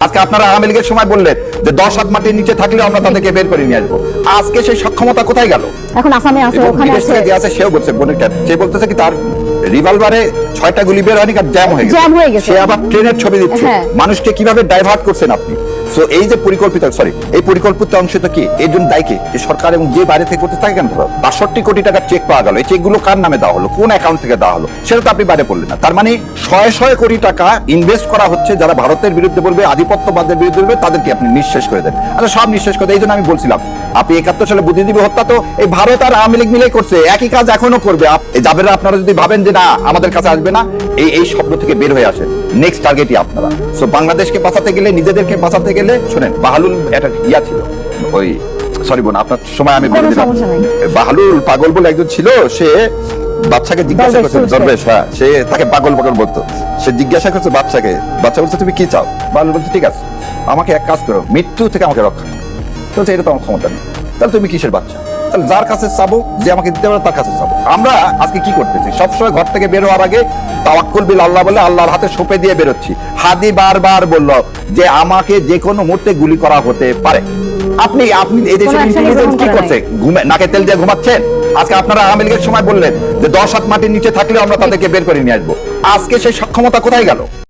আজকে আপনারা আওয়ামী লীগের সময় বললেন যে 10 হাত মাটির নিচে থাকলেও আমরা তাদেরকে বের করে নিয়ে আসবো। আজকে সেই সক্ষমতা কোথায় গেল? এখন আসামে আছে, ওখানে আছে, যে আছে সেও বলছে বনিটা, সে বলতেছে কি তার রিভলভারে 6টা গুলি বের হয়নি, জ্যাম হয়ে গেছে। সে আবার ট্রেনের ছবি দিচ্ছে। মানুষকে কিভাবে ডাইভার্ট করছেন আপনি। সো এই যে এই পরিকল্পিত অংশ তো কি এর জন্য দায়ী কে? এই সরকার এবং যে বাইরে থেকে করতে থাকে কেন? 62 কোটি টাকার চেক পাওয়া গেল। এই চেকগুলো কার নামে দেওয়া হলো, কোন অ্যাকাউন্ট থেকে দেওয়া হলো, সেটা তো আপনি বাইরে পড়লেন না। তার মানে 100 কোটি টাকা ইনভেস্ট করা হচ্ছে যারা ভারতের বিরুদ্ধে বলবে, আধিপত্যবাদের বিরুদ্ধে বলবে, তাদেরকে আপনি নিঃশেষ করে দেন। আচ্ছা, সব নিঃশেষ করে দেন। এই জন্য আমি বলছিলাম আপনি 71 সালে বুদ্ধিজীবী হত্যা তো এই ভারত আর আওয়ামী লীগ মিলেই করছে, একই কাজ এখনো করবে। জাবেরা আপনারা যদি ভাবেন যে না আমাদের কাছে আসবে না, এই শব্দ থেকে বের হয়ে আসে। নেক্সট টার্গেটই আপনারা। সো বাংলাদেশকে বাঁচাতে গেলে, নিজেদেরকে বাঁচাতে গেলে, শোনেন বাহালুল একটা ইয়া ছিল, ওই সরি বোন আপনার সময় আমি বলে দিলাম, বাহালুল পাগল বলে একজন ছিল, সে বাচ্চাকে জিজ্ঞাসা করছে, দরবেশ, হ্যাঁ, সে তাকে পাগল পাগল বলতো। সে জিজ্ঞাসা করছে বাচ্চাকে, বাচ্চা বলছে তুমি কি চাও? বাহালুল বলছে ঠিক আছে, আমাকে এক কাজ করো, মৃত্যু থেকে আমাকে রক্ষা করো। বলছে এটা তো আমার ক্ষমতা নেই। তাহলে তুমি কিসের বাচ্চা? তাহলে যার কাছে চাবো, যে আমাকে দিতে পারে তার কাছে চাবো। আমরা আজকে কি করতেছি? সবসময় ঘর থেকে বের হওয়ার আগে তাওয়াক্কুল বিল আল্লাহ বলে আল্লাহর হাতে সঁপে দিয়ে বেরোচ্ছি। হাদি বারবার বলল যে আমাকে যে কোনো মুহূর্তে গুলি করা হতে পারে। আপনি এই দেশের ইন্টেলিজেন্স কি করছে? নাকে তেল দিয়ে ঘুমাচ্ছেন। আজকে আপনারা আওয়ামী লীগের সময় বললেন যে 10 হাত মাটির নিচে থাকলেও আমরা তাদেরকে বের করে নিয়ে আসবো। আজকে সেই সক্ষমতা কোথায় গেল?